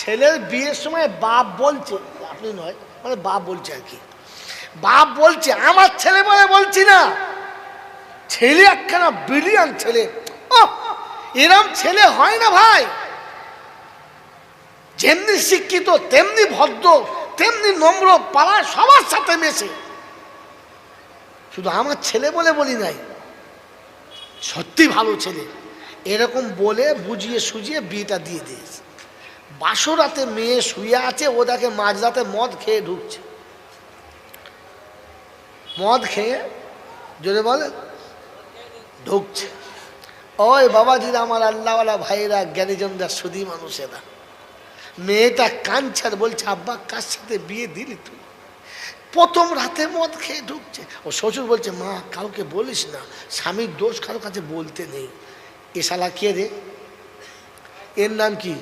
ছেলের বিয়ের সময় বাপ বলছে, আপনি নয় মানে বাপ বলছে আর কি, বাপ বলছে, আমার ছেলে বলে বলছি না, ছেলে একখানা ব্রিলিয়ান ছেলে, এরম ছেলে হয় না ভাই, যেমনি শিক্ষিত তেমনি ভদ্র তেমনি নম্র, পাড়ার সবার সাথে মেশে, শুধু আমার ছেলে বলে বলি নাই, সত্যি ভালো ছেলে, এরকম বলে বুঝিয়ে সুঝিয়ে বিয়েটা দিয়ে দিয়েছে। বাসরাতে মেয়ে শুয়ে আছে, ও দেখে মাঝরাতে মদ খেয়ে ঢুকছে, মদ খেয়ে জোরে বলে ঢুকছে। ওই বাবাজিরা, আমার আল্লাহওয়ালা ভাইরা, জ্ঞানীজনরা, সুধী মানুষেরা, মেয়েটা কাঁদছে, বলছে আব্বা কার সাথে বিয়ে দিলি তুই, প্রথম রাতে মদ খেয়ে ঢুকছে। ও শ্বশুর বলছে মা কাউকে বলিস না, স্বামীর দোষ কারো কাছে বলতে নেই। এ শালা কে রে, এর নাম কি?